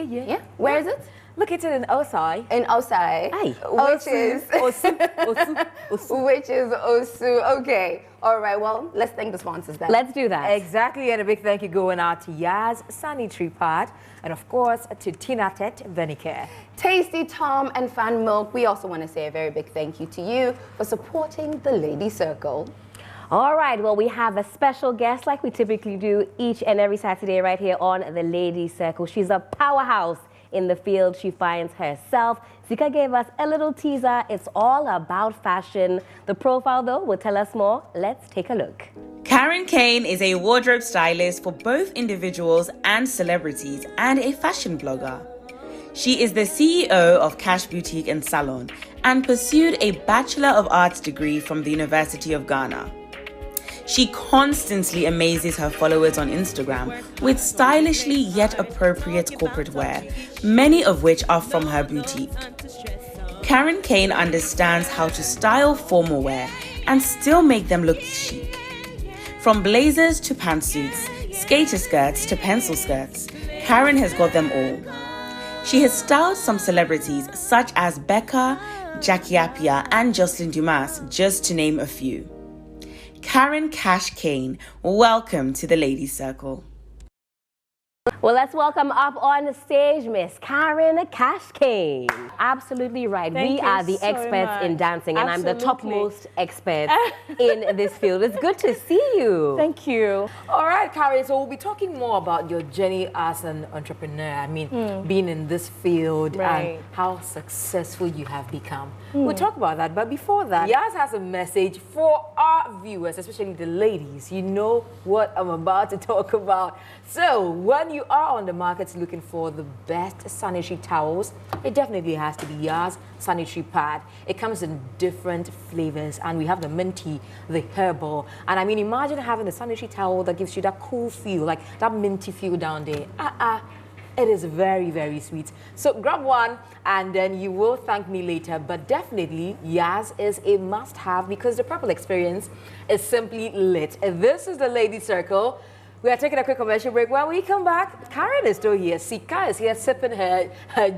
Yeah. Where is it? Located in Osai. In Osai. Aye. Which is Osu. which is Osu. Okay. All right. Well, let's thank the sponsors then. Let's do that. Exactly, and a big thank you going out to Yaz Sanitary Pad, and of course to Tinatet Venicare. Tasty Tom and Fan Milk. We also want to say a very big thank you to you for supporting the Lady Circle. All right, well, we have a special guest like we typically do each and every Saturday right here on the Lady Circle. She's a powerhouse in the field she finds herself. Zika gave us a little teaser. It's all about fashion. The profile, though, will tell us more. Let's take a look. Karen Kane is a wardrobe stylist for both individuals and celebrities and a fashion blogger. She is the CEO of Cash Boutique and Salon and pursued a Bachelor of Arts degree from the University of Ghana. She constantly amazes her followers on Instagram with stylishly yet appropriate corporate wear, many of which are from her boutique. Karen Kane understands how to style formal wear and still make them look chic. From blazers to pantsuits, skater skirts to pencil skirts, Karen has got them all. She has styled some celebrities such as Becca, Jackie Appiah, and Jocelyn Dumas, just to name a few. Karen Cash Kane, welcome to the Ladies Circle. Well, let's welcome up on the stage Miss Karen Cash Kane. Absolutely right. We are the experts in dancing, and I'm the topmost expert in this field. It's good to see you. Thank you. All right, Karen, so we'll be talking more about your journey as an entrepreneur. I mean, being in this field and how successful you have become. We'll talk about that, but before that, Yaz has a message for our viewers, especially the ladies. You know what I'm about to talk about. So, when you are on the market looking for the best sanitary towels, it definitely has to be Yaz Sanitary Pad. It comes in different flavors, and we have the minty, the herbal, and I mean, imagine having a sanitary towel that gives you that cool feel, like that minty feel down there. It is very, very sweet. So grab one and then you will thank me later. But definitely, Yaz is a must-have because the purple experience is simply lit. This is the Lady Circle. We are taking a quick commercial break. When we come back, Karen is still here. Sika is here sipping her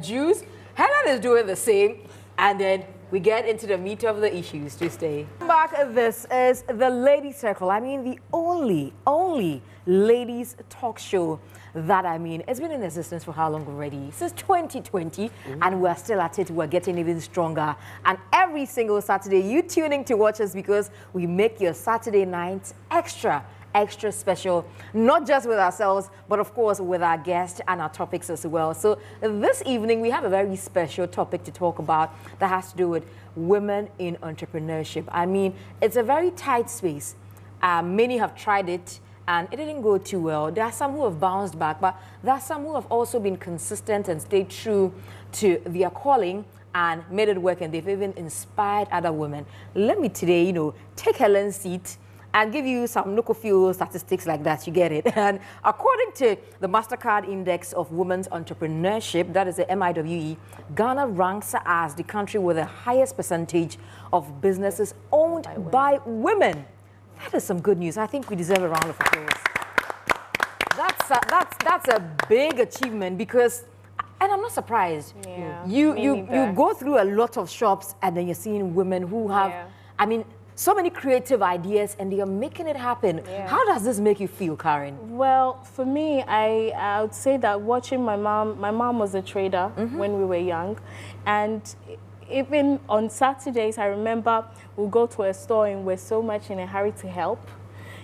juice. Helen is doing the same. And then we get into the meat of the issues to stay. Back, this is the Lady Circle. I mean, the only ladies talk show that, I mean, it's been in existence for how long already? Since 2020, and we're still at it. We're getting even stronger. And every single Saturday, you tuning to watch us because we make your Saturday nights extra special, not just with ourselves, but of course with our guests and our topics as well. So this evening, we have a very special topic to talk about that has to do with women in entrepreneurship. I mean, it's a very tight space. Many have tried it, and it didn't go too well. There are some who have bounced back, but there are some who have also been consistent and stayed true to their calling and made it work, and they've even inspired other women. Let me today, you know, take Helen's seat and give you some local few statistics like that. You get it. And according to the MasterCard Index of Women's Entrepreneurship, that is the MIWE, Ghana ranks as the country with the highest percentage of businesses owned by women. That is some good news. I think we deserve a round of applause. That's a big achievement because, and I'm not surprised. Yeah, you go through a lot of shops and then you're seeing women who have, I mean, so many creative ideas and they are making it happen. How does this make you feel, Karen? Well, for me, I would say that watching my mom was a trader when we were young, and even on Saturdays, I remember we'll go to a store and we're so much in a hurry to help.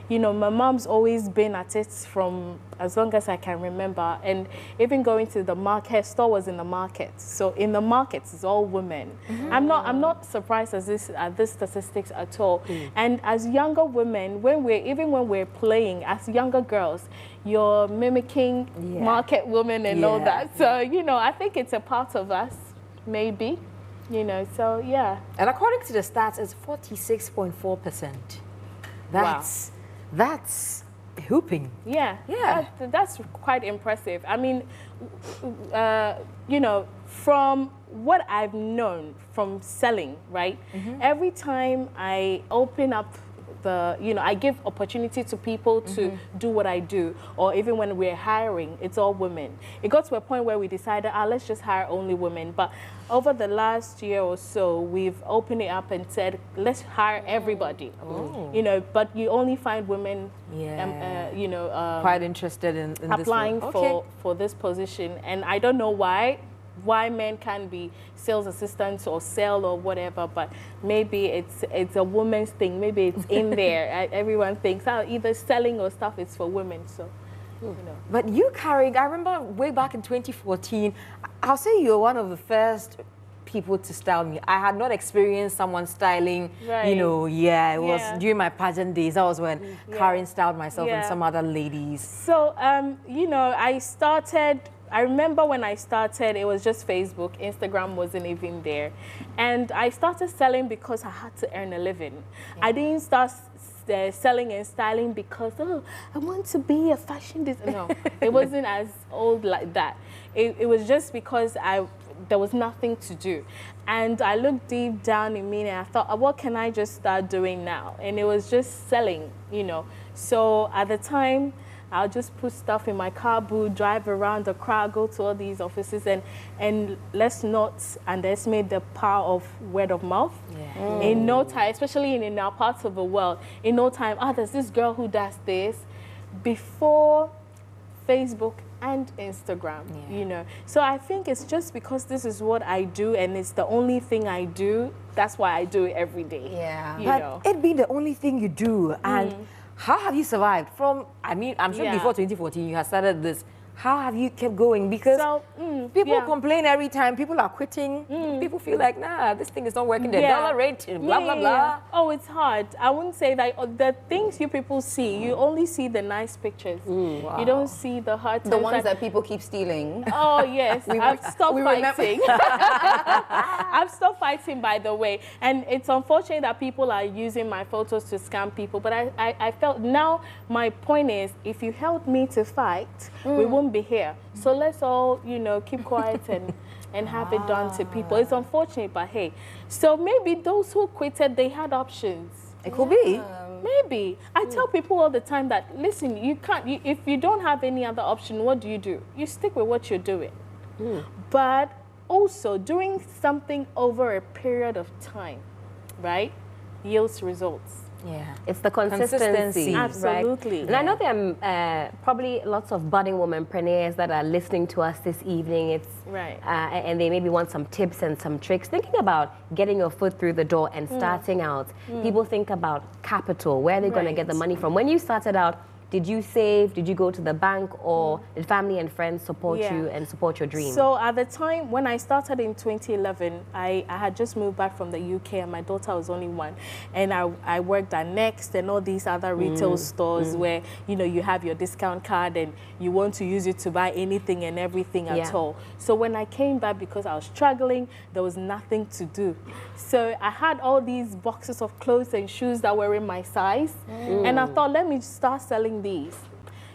You know, my mom's always been at it from as long as I can remember. And even going to the market, her store was in the market. So in the markets, it's all women. I'm not surprised at this statistics at all. And as younger women, when we're playing, as younger girls, you're mimicking market women and all that. So, you know, I think it's a part of us, maybe. You know, so yeah. And according to the stats, it's 46.4%. That's hooping. Yeah. That's quite impressive. I mean, you know, from what I've known from selling, right? Every time I open up I give opportunity to people to do what I do, or even when we're hiring, it's all women. It got to a point where we decided, let's just hire only women. But over the last year or so, we've opened it up and said, let's hire everybody. But you only find women, quite interested in applying this for this position. And I don't know why men can be sales assistants or sell or whatever, but maybe it's a woman's thing. Maybe it's in there. Everyone thinks either selling or stuff is for women. So, But you carrying, I remember way back in 2014, I'll say you're one of the first people to style me. I had not experienced someone styling, it was during my pageant days. That was when Karen styled myself and some other ladies. So, I remember when I started, it was just Facebook. Instagram wasn't even there. And I started selling because I had to earn a living. I didn't start selling and styling because, I want to be a fashion designer. No, it wasn't as old like that. It was just because there was nothing to do. And I looked deep down in me and I thought, what can I just start doing now? And it was just selling, So at the time, I'll just put stuff in my car boot, drive around the crowd, go to all these offices, and let's not underestimate the power of word of mouth. In no time, especially in our parts of the world, in no time, there's this girl who does this. Before Facebook and Instagram, So I think it's just because this is what I do and it's the only thing I do, that's why I do it every day. But it being the only thing you do, and how have you survived from, I'm sure before 2014 you had started this. How have you kept going? Because people complain every time. People are quitting. People feel like, this thing is not working. The dollar rate, blah, blah, blah. Oh, it's hard. I wouldn't say that. The things you people see, you only see the nice pictures. You don't see the hard times. The ones that people keep stealing. Oh, yes. I've stopped fighting. I've stopped fighting, by the way. And it's unfortunate that people are using my photos to scam people. But I felt now my point is, if you help me to fight, we won't be here. So let's all, keep quiet and have it done to people. It's unfortunate, but hey. So maybe those who quitted, they had options. It could be. Maybe. I tell people all the time that, listen, if you don't have any other option, what do? You stick with what you're doing. But also, doing something over a period of time, right, yields results. It's the consistency. Absolutely. Right? And I know there are probably lots of budding womanpreneurs that are listening to us this evening. And they maybe want some tips and some tricks. Thinking about getting your foot through the door and starting out. People think about capital. Where are they going to get the money from? When you started out, did you save? Did you go to the bank, or did family and friends support you and support your dream? So at the time when I started in 2011, I had just moved back from the UK and my daughter was only 1. And I worked at Next and all these other retail stores where, you have your discount card and you want to use it to buy anything and everything at all. So when I came back, because I was struggling, there was nothing to do. So I had all these boxes of clothes and shoes that were in my size. And I thought, let me start selling these.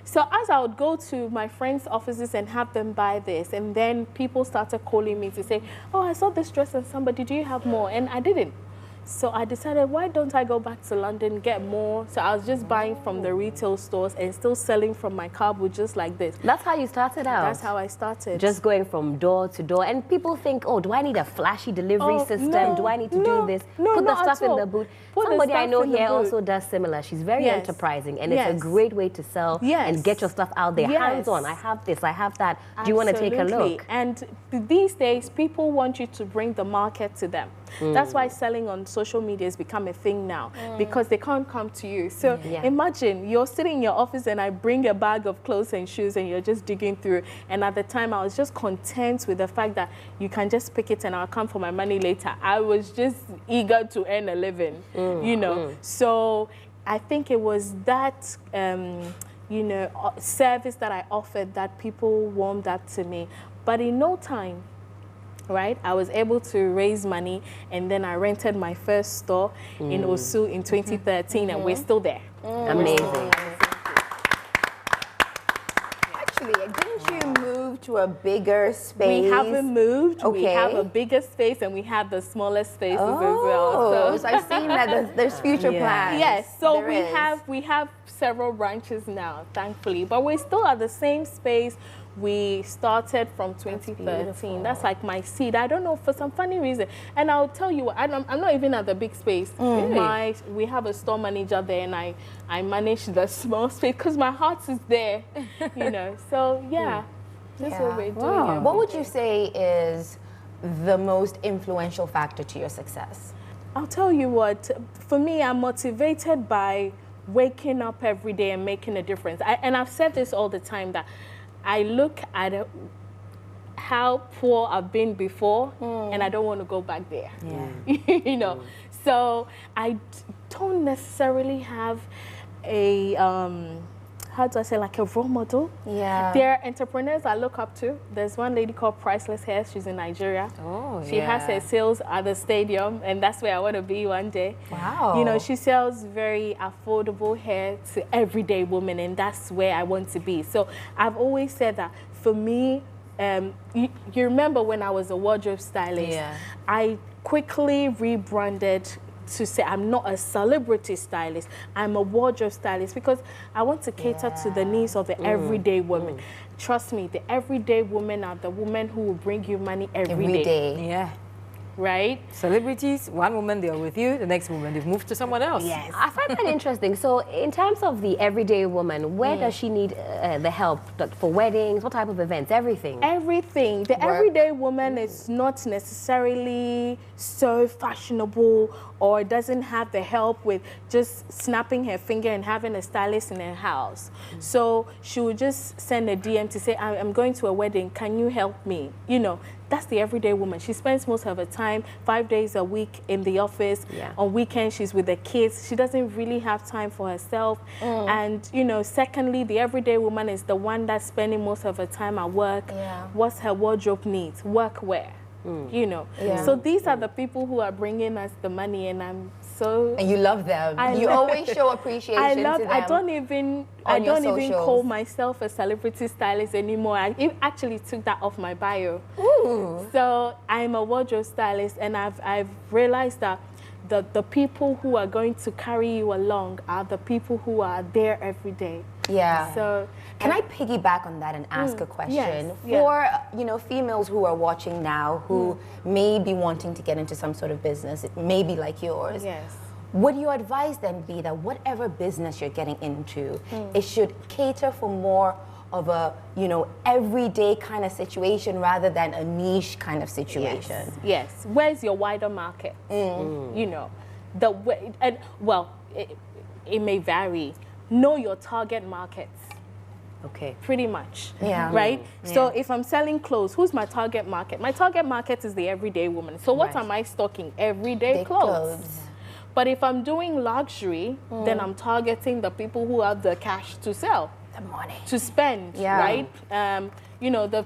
So as I would go to my friends' offices and have them buy this, and then people started calling me to say, I saw this dress and somebody, do you have more? And I didn't. So I decided, why don't I go back to London, get more? So I was just buying from the retail stores and still selling from my car boot just like this. That's how you started out? That's how I started. Just going from door to door. And people think, do I need a flashy delivery system? No, do I need to do this? No, Put the not stuff at all. in the boot. Put Somebody I know in the here boot. also does similar. She's very enterprising, and it's a great way to sell and get your stuff out there. Hands-on. I have this, I have that. Do you want to take a look? And these days, people want you to bring the market to them. That's why selling on social media has become a thing now, because they can't come to you. So imagine you're sitting in your office and I bring a bag of clothes and shoes and you're just digging through. And at the time, I was just content with the fact that you can just pick it and I'll come for my money later. I was just eager to earn a living, So I think it was that, service that I offered that people warmed up to me. But in no time, right, I was able to raise money, and then I rented my first store in Osu in 2013, and we're still there. Amazing. Actually, didn't you move moved to a bigger space? We haven't moved. Okay. We have a bigger space and we have the smaller spaces as well. So I've seen that there's future plans. Yes, so There we have several branches now, thankfully, but we're still at the same space we started from 2013. That's like my seed. I don't know, for some funny reason. And I'll tell you, I'm not even at the big space. We have a store manager there, and I manage the small space because my heart is there, you know. So yeah, that's what we're doing. What would you say is the most influential factor to your success? I'll tell you what, for me, I'm motivated by waking up every day and making a difference. And I've said this all the time, that I look at how poor I've been before, and I don't want to go back there. You know, so I don't necessarily have a how do I say, like a role model. There are entrepreneurs I look up to. There's one lady called Priceless Hair. She's in Nigeria. She has her sales at the stadium, and that's where I want to be one day. Wow. You know, she sells very affordable hair to everyday women, and that's where I want to be. So I've always said that for me, you remember when I was a wardrobe stylist, I quickly rebranded to say I'm not a celebrity stylist, I'm a wardrobe stylist, because I want to cater to the needs of the everyday woman. Trust me, the everyday women are the women who will bring you money every day. Yeah. Right? Celebrities, one moment they're with you, the next moment they've moved to someone else. Yes. I find that interesting. So in terms of the everyday woman, where does she need the help? Like for weddings, what type of events? Everything? Everything. The everyday woman is not necessarily so fashionable or doesn't have the help with just snapping her finger and having a stylist in her house. So she would just send a DM to say, I'm going to a wedding, can you help me? You know, that's the everyday woman. She spends most of her time 5 days a week in the office. On weekends, she's with the kids. She doesn't really have time for herself. And, you know, secondly, the everyday woman is the one that's spending most of her time at work. What's her wardrobe needs? Workwear. You know, so these are the people who are bringing us the money, and I'm so. And you love them. You always show appreciation to them. I don't even call myself a celebrity stylist anymore. I actually took that off my bio. So I'm a wardrobe stylist, and I've realized that the people who are going to carry you along are the people who are there every day. So can I piggyback on that and ask a question? For you know, females who are watching now who may be wanting to get into some sort of business, it may be like yours. Would your advice then be that whatever business you're getting into, it should cater for more of a, you know, everyday kind of situation rather than a niche kind of situation? Yes. Where's your wider market? You know, it may vary. Know your target markets. Pretty much. Right? So if I'm selling clothes, who's my target market? My target market is the everyday woman. So what am I stocking? Everyday clothes. But if I'm doing luxury, then I'm targeting the people who have the cash to sell. The money. To spend, right? You know,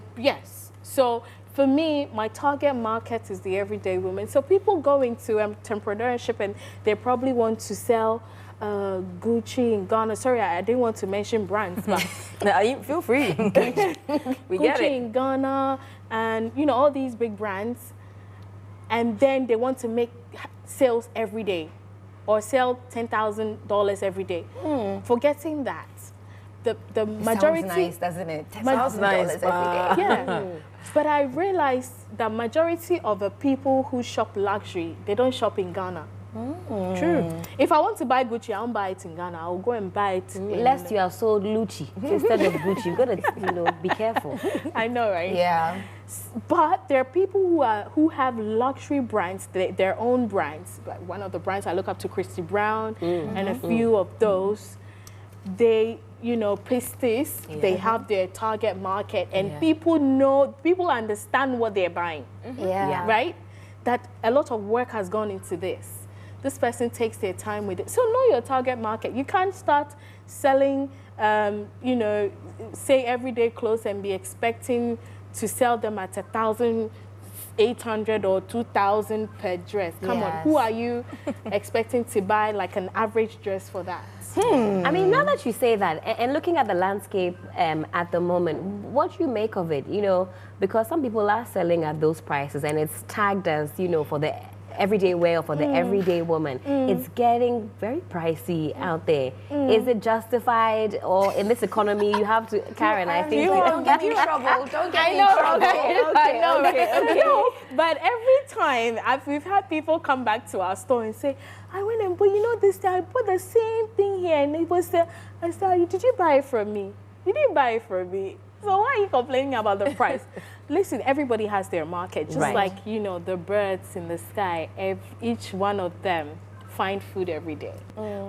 So for me, my target market is the everyday woman. So people go into entrepreneurship and they probably want to sell Gucci in Ghana. Sorry, I didn't want to mention brands, but feel free. We Gucci get it. in Ghana, and you know, all these big brands, and then they want to make sales every day, or sell $10,000 every day. Forgetting that the majority sounds nice, doesn't it? Sounds nice, every day. But I realized the majority of the people who shop luxury, they don't shop in Ghana. True. If I want to buy Gucci, I won't buy it in Ghana. I'll go and buy it. Lest you are sold Lucci instead of Gucci. You've got to, you know, be careful. I know, right? Yeah. But there are people who have luxury brands, their own brands. Like one of the brands I look up to, Christy Brown, and a few of those. They, you know, Pistis, they have their target market, and people understand what they're buying. Right? That a lot of work has gone into this. This person takes their time with it. So know your target market. You can't start selling, you know, say everyday clothes and be expecting to sell them at $1,000 800 or 2,000 per dress. Come on, who are you expecting to buy like an average dress for that? I mean, now that you say that, and looking at the landscape at the moment, what do you make of it? You know, because some people are selling at those prices, and it's tagged as, you know, for the everyday wear or for the everyday woman. It's getting very pricey out there. Is it justified, or in this economy you have to, Karen, I think don't get me in trouble. Don't get me in trouble. I know, okay. But every time we've had people come back to our store and say, I went and bought, you know, this time I bought the same thing here, and it was I said, did you buy it from me? You didn't buy it from me. So why are you complaining about the price? Listen, everybody has their market. Just like, you know, the birds in the sky, each one of them find food every day.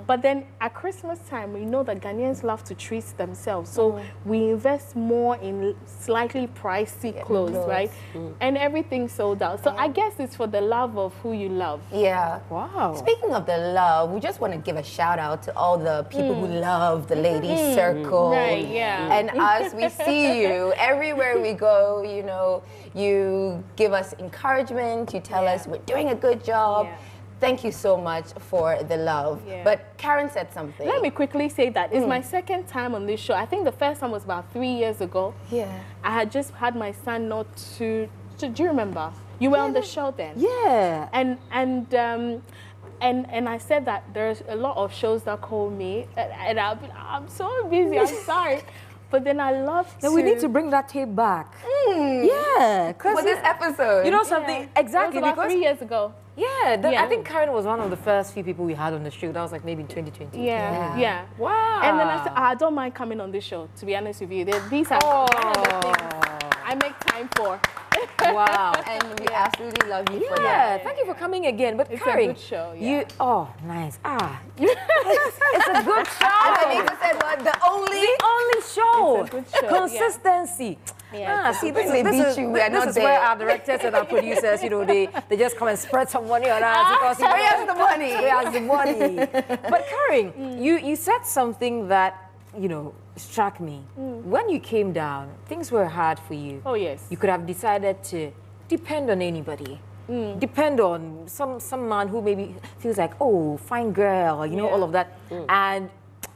But then at Christmas time, we know that Ghanaians love to treat themselves. So we invest more in slightly pricey clothes, right? And everything's sold out. So I guess it's for the love of who you love. Yeah. Wow. Speaking of the love, we just want to give a shout out to all the people who love the Ladies Circle. Right, yeah. And us, we see you everywhere we go. You know, you give us encouragement. You tell us we're doing a good job. Yeah. Thank you so much for the love. Yeah. But Karen said something. Let me quickly say that it's my second time on this show. I think the first time was about 3 years ago. Yeah. I had just had my son not to do you remember? You were on the show then. Yeah. And I said that there's a lot of shows that call me, and I'm so busy, I'm sorry. But then I love to... Now we need to bring that tape back. Yeah. For this episode. You know something? Exactly. It was about 3 years ago. Yeah, I think Karen was one of the first few people we had on the show. That was like maybe in 2020. Yeah. Wow. And then I said, I don't mind coming on this show, to be honest with you. These are one of the things I make time for. Wow. And we absolutely love you for that. Yeah, thank you for coming again. But It's Karen, a good show, nice. It's a good show. And Anita said, what? The only show. It's a good show, Consistency. Yeah. See, When they beat you, we are not this is there. where our directors and our producers, you know, they just come and spread some money on us because Spray us the money. Spray us the money. But Karen, you said something that, you know, struck me. When you came down, things were hard for you. Oh, yes. You could have decided to depend on anybody. Depend on some man who maybe feels like, oh, fine girl, you know, all of that. And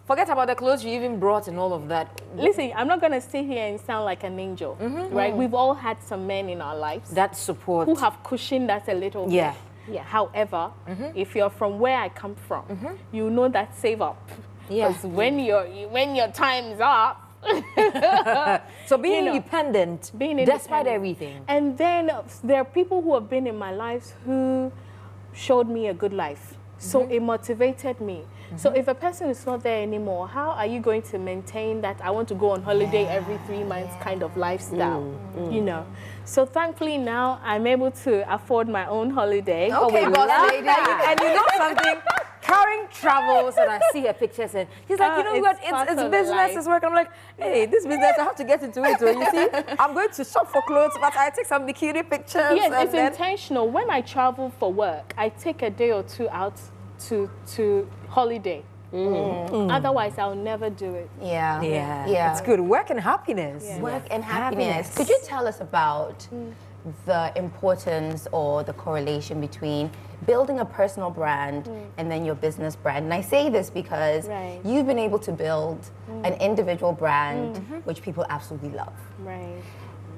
forget about the clothes you even brought and all of that. Listen, I'm not going to sit here and sound like an angel, right? We've all had some men in our lives That support. who have cushioned us a little bit. Yeah. However, if you're from where I come from, you know that save up. Because when your time's up, So being independent, despite everything. And then there are people who have been in my life who showed me a good life. So it motivated me. So if a person is not there anymore, how are you going to maintain that I want to go on holiday every 3 months kind of lifestyle, you know? So thankfully now I'm able to afford my own holiday. Okay, boss lady. And you know something? Karen travels and I see her pictures and she's like, you know what, it's business, it's work. I'm like, hey, this business, I have to get into it. So you see, I'm going to shop for clothes, but I take some bikini pictures. Yes, it's intentional. When I travel for work, I take a day or two out to holiday. Otherwise, I'll never do it. Yeah. It's good. Work and happiness. Work and happiness. Could you tell us about the importance or the correlation between building a personal brand and then your business brand? And I say this because you've been able to build an individual brand which people absolutely love. Right.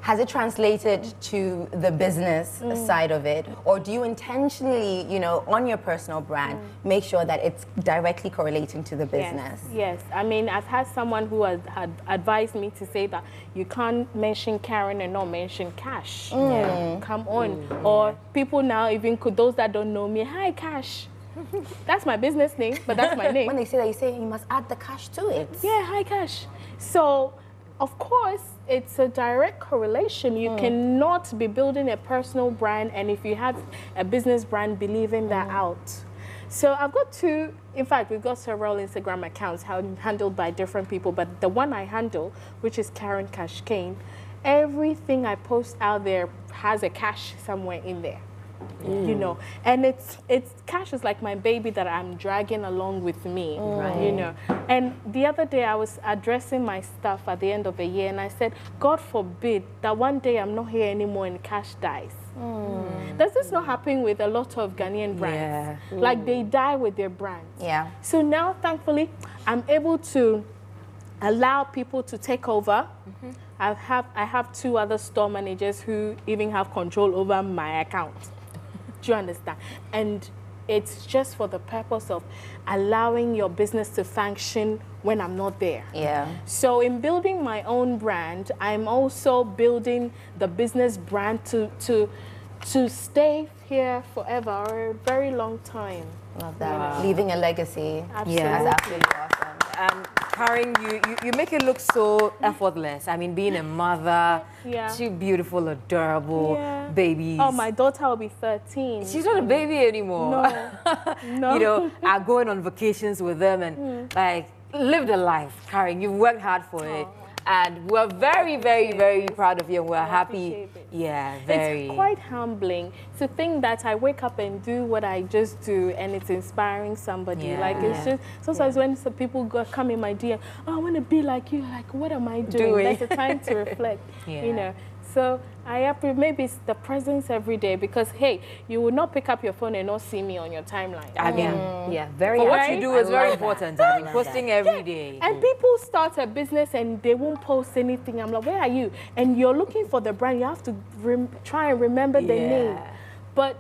Has it translated to the business side of it? Or do you intentionally, you know, on your personal brand, make sure that it's directly correlating to the business? Yes. I mean, I've had someone who had advised me to say that you can't mention Karen and not mention Cash. Come on. Or people now, even those that don't know me, hi, Cash. That's my business name, but that's my name. When they say that, you say you must add the cash to it. Yeah, hi, Cash. So, of course, it's a direct correlation. You cannot be building a personal brand, and if you have a business brand, be leaving that out. So I've got in fact, we've got several Instagram accounts handled by different people, but the one I handle, which is Karen Cash Kane, everything I post out there has a cash somewhere in there. you know. And it's cash is like my baby that I'm dragging along with me, you know. And the other day I was addressing my staff at the end of the year, and I said, God forbid that one day I'm not here anymore and cash dies. Does this not happen with a lot of Ghanaian brands? Yeah. Like they die with their brands. Yeah. So now, thankfully, I'm able to allow people to take over. I have 2 other store managers who even have control over my account. Do you understand? And it's just for the purpose of allowing your business to function when I'm not there. Yeah. So in building my own brand, I'm also building the business brand to stay here forever, or a very long time. Love that. Wow. Leaving a legacy. Absolutely. Yeah. That's absolutely awesome. Karen, you make it look so effortless. I mean, being a mother, 2 beautiful, adorable babies. Oh, my daughter will be 13. She's not a baby anymore. No. No. You know, I'm going on vacations with them and like live the life. Karen, you've worked hard for it. And we're very, very, very proud of you, and we're happy. Yeah, very. It's quite humbling to think that I wake up and do what I just do, and it's inspiring somebody. Yeah. Like, it's just, sometimes when some people come in my DM, oh, I want to be like you. Like, what am I doing? That's a time to reflect, you know. So maybe it's the presence every day, because, hey, you will not pick up your phone and not see me on your timeline. I mean, very. But what you do is very important. I mean, posting every day. And people start a business and they won't post anything. I'm like, where are you? And you're looking for the brand. You have to try and remember the name. But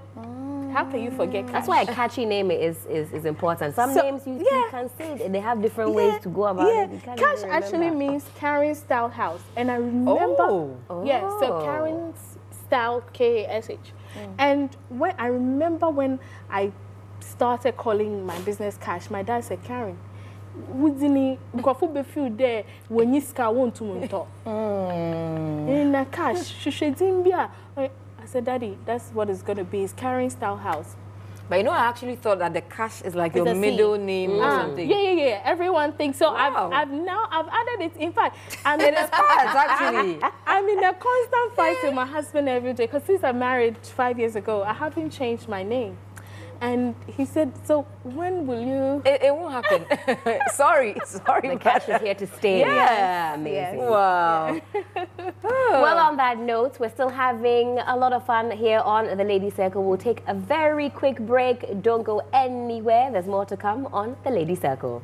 how can you forget Cash? That's why a catchy name is important. Some names you can say they have different ways to go about it. Cash actually means Karen Style House. And I remember, so Karen Style, K-A-S-H. And I remember when I started calling my business Cash, my dad said, Karen, wouldn't you feel there when you want to talk? In a Cash, I said, Daddy, that's what it's going to be. It's Karen Style House. But you know, I actually thought that the Cash is like your middle name or something. Yeah. Everyone thinks so. Wow. I've added it. In fact, I'm in a actually. I'm in a constant fight with my husband every day, because since I married 5 years ago, I haven't changed my name. And he said, so when will you? It won't happen. sorry. The Cash is here to stay. Yeah. Amazing. Yes. Wow. Well, on that note, we're still having a lot of fun here on the Lady Circle. We'll take a very quick break. Don't go anywhere. There's more to come on the Lady Circle.